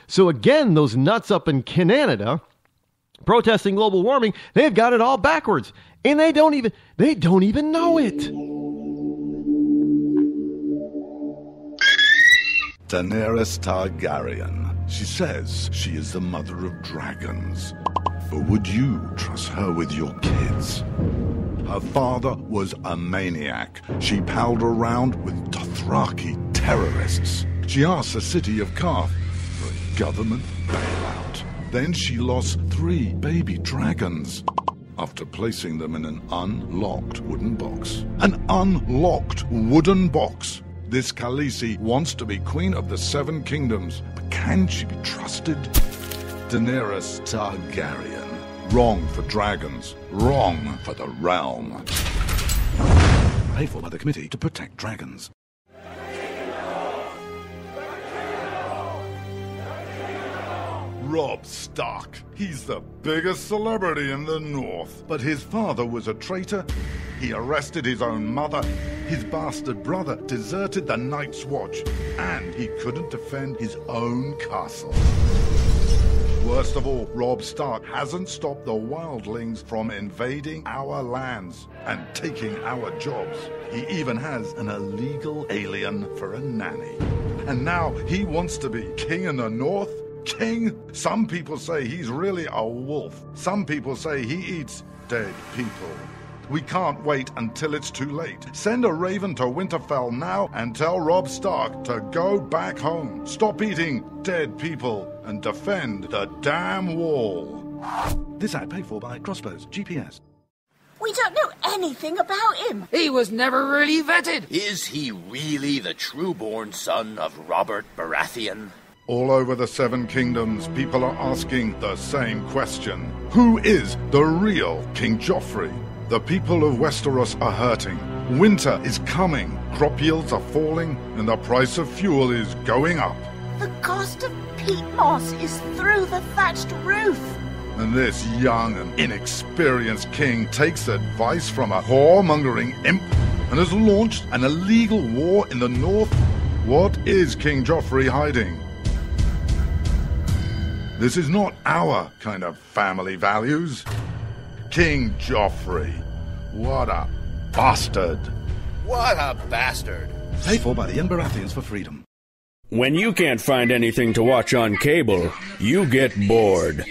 So again, those nuts up in Canada protesting global warming, they've got it all backwards. And they don't even know it. Daenerys Targaryen. She says she is the mother of dragons. But would you trust her with your kids? Her father was a maniac. She palled around with Dothraki terrorists. She asked the city of Karth for a government bailout. Then she lost 3 baby dragons after placing them in an unlocked wooden box. An unlocked wooden box. This Khaleesi wants to be queen of the 7 kingdoms, but can she be trusted? Daenerys Targaryen. Wrong for dragons. Wrong for the realm. Paid for by the Committee to Protect Dragons. Robb Stark. He's the biggest celebrity in the North. But his father was a traitor. He arrested his own mother. His bastard brother deserted the Night's Watch. And he couldn't defend his own castle. Worst of all, Robb Stark hasn't stopped the wildlings from invading our lands and taking our jobs. He even has an illegal alien for a nanny. And now he wants to be king in the North? King? Some people say he's really a wolf. Some people say he eats dead people. We can't wait until it's too late. Send a raven to Winterfell now and tell Robb Stark to go back home. Stop eating dead people and defend the damn wall. This ad paid for by Crossbows GPS. We don't know anything about him. He was never really vetted. Is he really the true-born son of Robert Baratheon? All over the 7 kingdoms, people are asking the same question. Who is the real King Joffrey? The people of Westeros are hurting. Winter is coming. Crop yields are falling, and the price of fuel is going up. The cost of peat moss is through the thatched roof. And this young and inexperienced king takes advice from a whoremongering imp and has launched an illegal war in the north. What is King Joffrey hiding? This is not our kind of family values. King Joffrey. What a bastard. What a bastard. Paid for by the Young Baratheons for freedom. When you can't find anything to watch on cable, you get bored.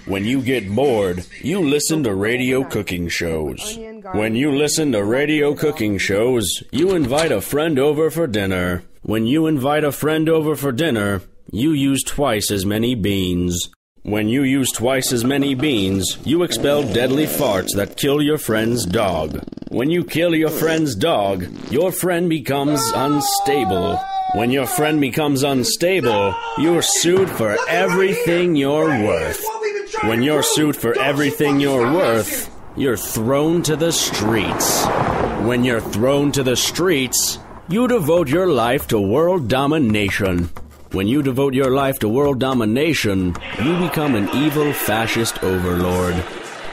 When you get bored, you listen to radio cooking shows. When you listen to radio cooking shows, you invite a friend over for dinner. When you invite a friend over for dinner, you use twice as many beans. When you use twice as many beans, you expel deadly farts that kill your friend's dog. When you kill your friend's dog, your friend becomes unstable. When your friend becomes unstable, you're sued for everything you're worth. When you're sued for everything you're worth, you're thrown to the streets. When you're thrown to the streets, you devote your life to world domination. When you devote your life to world domination, you become an evil fascist overlord.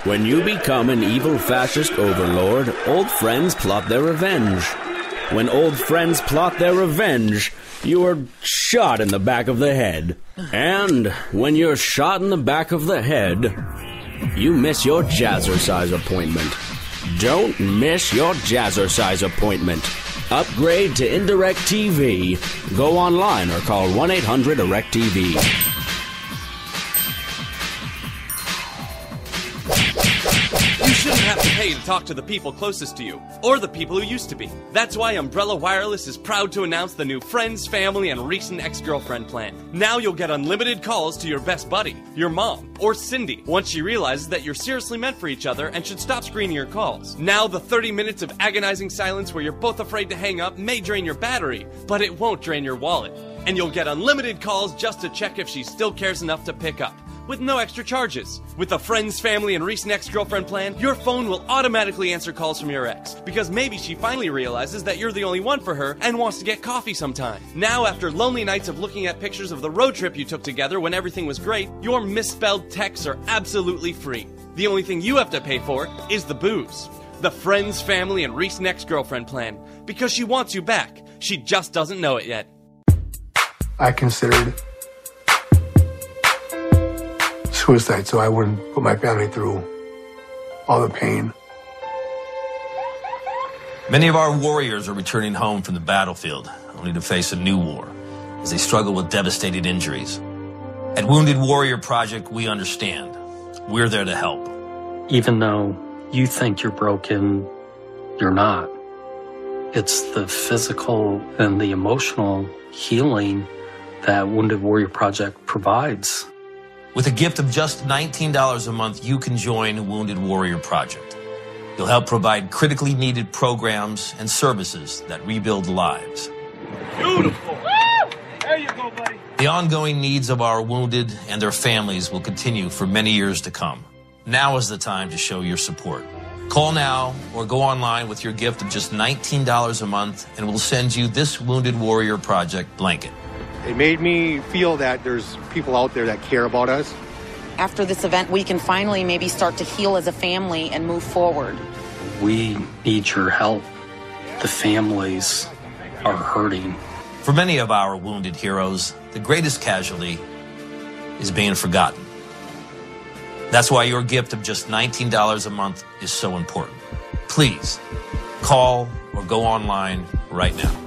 When you become an evil fascist overlord, old friends plot their revenge. When old friends plot their revenge, you are shot in the back of the head. And when you're shot in the back of the head, you miss your jazzercise appointment. Don't miss your jazzercise appointment. Upgrade to Indirect TV. Go online or call 1-800-DIRECT-TV. You shouldn't have to pay to talk to the people closest to you, or the people who used to be. That's why Umbrella Wireless is proud to announce the new Friends, Family, and Recent Ex-Girlfriend plan. Now you'll get unlimited calls to your best buddy, your mom, or Cindy, once she realizes that you're seriously meant for each other and should stop screening your calls. Now the 30 minutes of agonizing silence where you're both afraid to hang up may drain your battery, but it won't drain your wallet. And you'll get unlimited calls just to check if she still cares enough to pick up, with no extra charges. With the Friends, Family, and Recent Ex-Girlfriend plan, your phone will automatically answer calls from your ex, because maybe she finally realizes that you're the only one for her and wants to get coffee sometime. Now, after lonely nights of looking at pictures of the road trip you took together when everything was great, your misspelled texts are absolutely free. The only thing you have to pay for is the booze. The Friends, Family, and Recent Ex-Girlfriend plan, because she wants you back. She just doesn't know it yet. I considered suicide so I wouldn't put my family through all the pain. Many of our warriors are returning home from the battlefield, only to face a new war as they struggle with devastating injuries. At Wounded Warrior Project, we understand. We're there to help. Even though you think you're broken, you're not. It's the physical and the emotional healing that Wounded Warrior Project provides. With a gift of just $19 a month, you can join Wounded Warrior Project. You'll help provide critically needed programs and services that rebuild lives. Beautiful. Woo! There you go, buddy. The ongoing needs of our wounded and their families will continue for many years to come. Now is the time to show your support. Call now or go online with your gift of just $19 a month, and we'll send you this Wounded Warrior Project blanket. It made me feel that there's people out there that care about us. After this event, we can finally maybe start to heal as a family and move forward. We need your help. The families are hurting. For many of our wounded heroes, the greatest casualty is being forgotten. That's why your gift of just $19 a month is so important. Please, call or go online right now.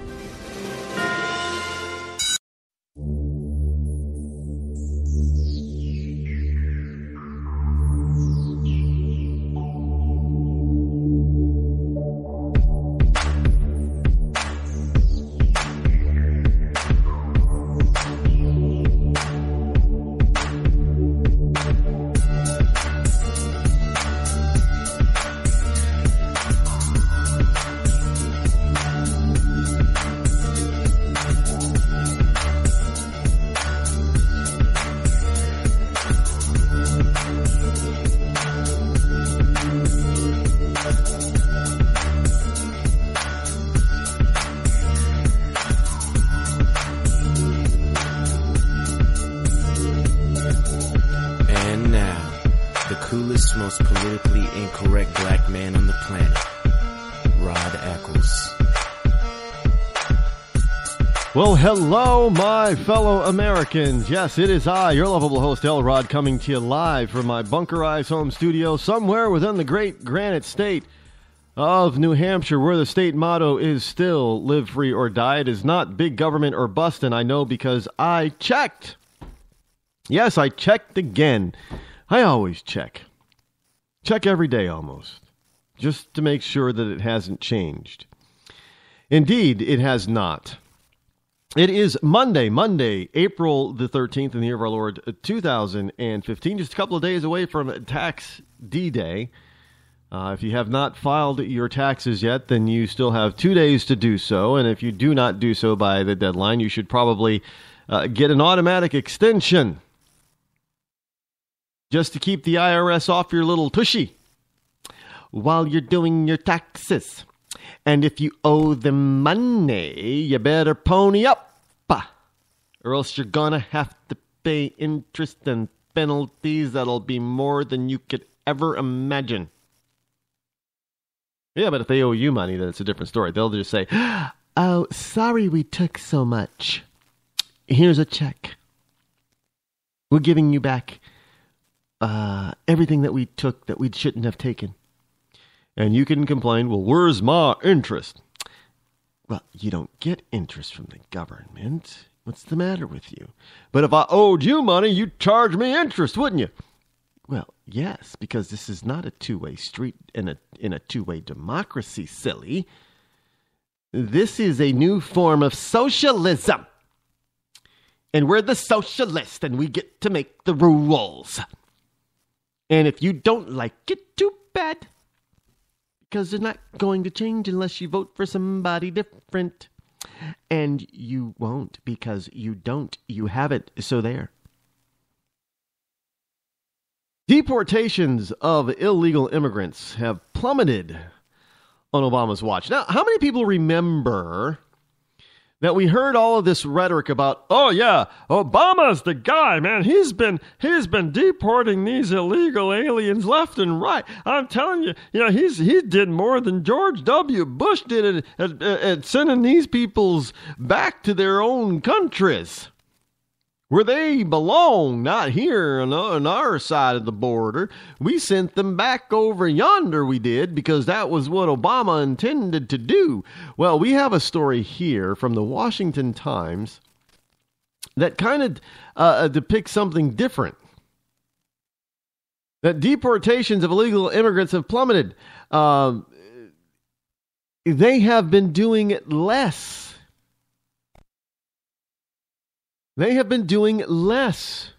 Most politically incorrect black man on the planet, Rod Eccles. Well, hello, my fellow Americans. Yes, it is I, your lovable host, L. Rod, coming to you live from my bunkerized home studio somewhere within the great granite state of New Hampshire, where the state motto is still live free or die. It is not big government or bust, and I know because I checked. Yes, I checked again. I always check. Check every day almost, just to make sure that it hasn't changed. Indeed, it has not. It is Monday, April the 13th in the year of our Lord, 2015, just a couple of days away from Tax D-Day. If you have not filed your taxes yet, then you still have 2 days to do so, and if you do not do so by the deadline, you should probably get an automatic extension. Just to keep the IRS off your little tushy while you're doing your taxes. And if you owe them money, you better pony up, or else you're gonna have to pay interest and penalties that'll be more than you could ever imagine. Yeah, but if they owe you money, then it's a different story. They'll just say, oh, sorry we took so much. Here's a check. We're giving you back everything that we took that we shouldn't have taken. And you can complain, well, where's my interest? Well, you don't get interest from the government. What's the matter with you? But if I owed you money, you'd charge me interest, wouldn't you? Well, yes, because this is not a two-way street in a two-way democracy, silly. This is a new form of socialism. And we're the socialists, and we get to make the rules. And if you don't like it, too bad. Because they're not going to change unless you vote for somebody different. And you won't because you don't. You have it, so there. Deportations of illegal immigrants have plummeted on Obama's watch. Now, how many people remember that we heard all of this rhetoric about, oh yeah, Obama's the guy, man. He's been deporting these illegal aliens left and right. I'm telling you, he did more than George W. Bush did at sending these peoples back to their own countries. where they belong, not here on our side of the border. We sent them back over yonder, we did, because that was what Obama intended to do. Well, we have a story here from the Washington Times that kind of depicts something different. That deportations of illegal immigrants have plummeted. They have been doing it less. They have been doing less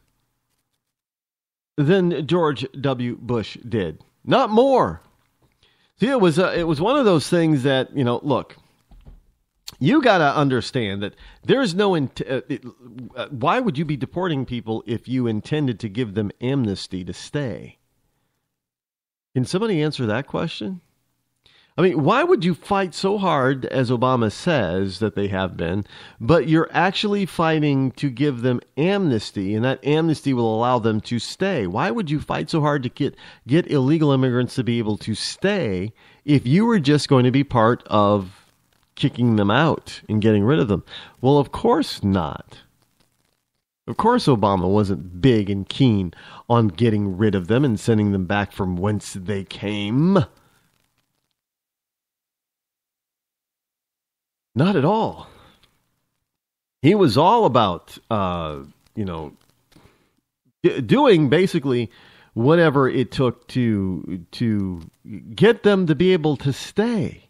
than George W. Bush did, not more. See, it was one of those things that, look, you got to understand that there's no why would you be deporting people if you intended to give them amnesty to stay? Can somebody answer that question? I mean, why would you fight so hard, as Obama says that they have been, but you're actually fighting to give them amnesty, and that amnesty will allow them to stay? Why would you fight so hard to get illegal immigrants to be able to stay if you were just going to be part of kicking them out and getting rid of them? Well, of course not. Of course Obama wasn't big and keen on getting rid of them and sending them back from whence they came. Not at all. He was all about, doing basically whatever it took to get them to be able to stay.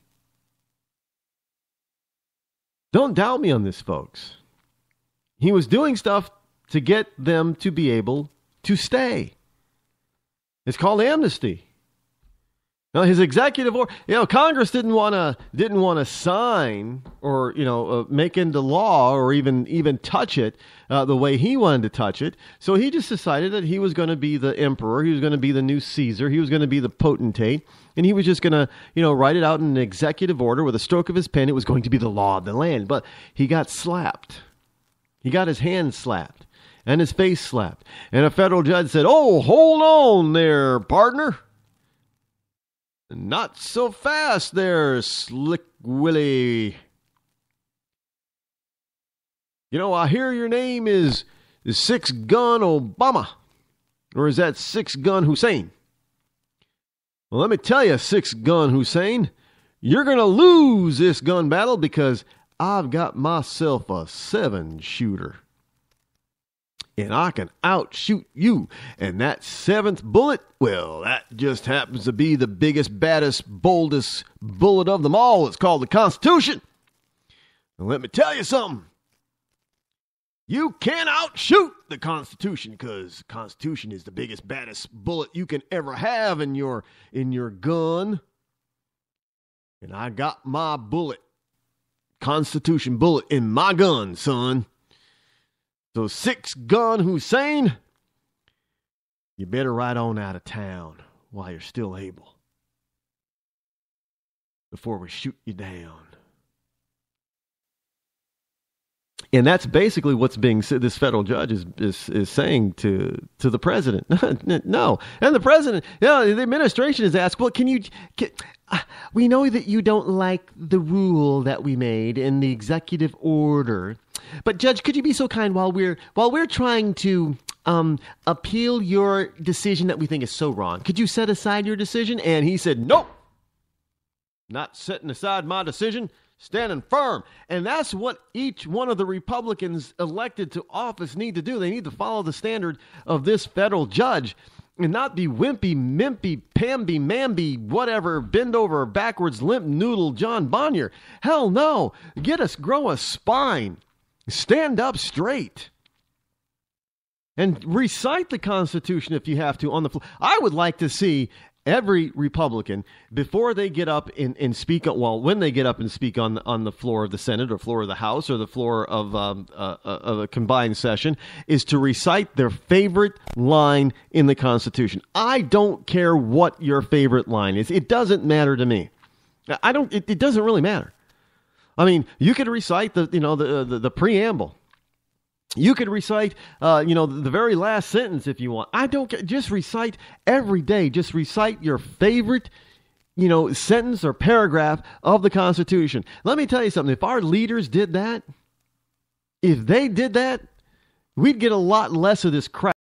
Don't doubt me on this, folks. He was doing stuff to get them to be able to stay. It's called amnesty. Now, his executive order, Congress didn't want to sign or make into law or even touch it the way he wanted to touch it. So he just decided that he was going to be the emperor, he was going to be the new Caesar, he was going to be the potentate, and he was just going to write it out in an executive order with a stroke of his pen. It was going to be the law of the land. But he got slapped. He got his hand slapped and his face slapped, and a federal judge said, "Oh, hold on there, partner. Not so fast there, Slick Willie. I hear your name is Six Gun Obama. Or is that Six Gun Hussein? Well, let me tell you, Six Gun Hussein, you're going to lose this gun battle because I've got myself a 7-shooter. And I can outshoot you. And that 7th bullet, well, that just happens to be the biggest, baddest, boldest bullet of them all. It's called the Constitution. And let me tell you something. You can't outshoot the Constitution because the Constitution is the biggest, baddest bullet you can ever have in your gun. And I got my bullet, Constitution bullet, in my gun, son. So Six Gun Hussein, you better ride on out of town while you're still able before we shoot you down." And that's basically what's being said. This federal judge is saying to the president. No. And the president, the administration is asked, well, we know that you don't like the rule that we made in the executive order. But Judge, could you be so kind while we're trying to appeal your decision that we think is so wrong? Could you set aside your decision? And he said, "Nope, not setting aside my decision, standing firm." And that's what each one of the Republicans elected to office need to do. They need to follow the standard of this federal judge and not be wimpy, mimpy, pamby, mamby, whatever, bend over backwards, limp noodle John Bonnier. Hell no. Grow a spine. Stand up straight and recite the Constitution if you have to on the floor. I would like to see every Republican, before they get up and speak, when they get up and speak on the floor of the Senate or floor of the House or the floor of a combined session, is to recite their favorite line in the Constitution. I don't care what your favorite line is. It doesn't matter to me. It doesn't really matter. I mean, you could recite the preamble. You could recite, the very last sentence if you want. I don't care. Just recite every day. Just recite your favorite, sentence or paragraph of the Constitution. Let me tell you something. If our leaders did that, if they did that, we'd get a lot less of this crap.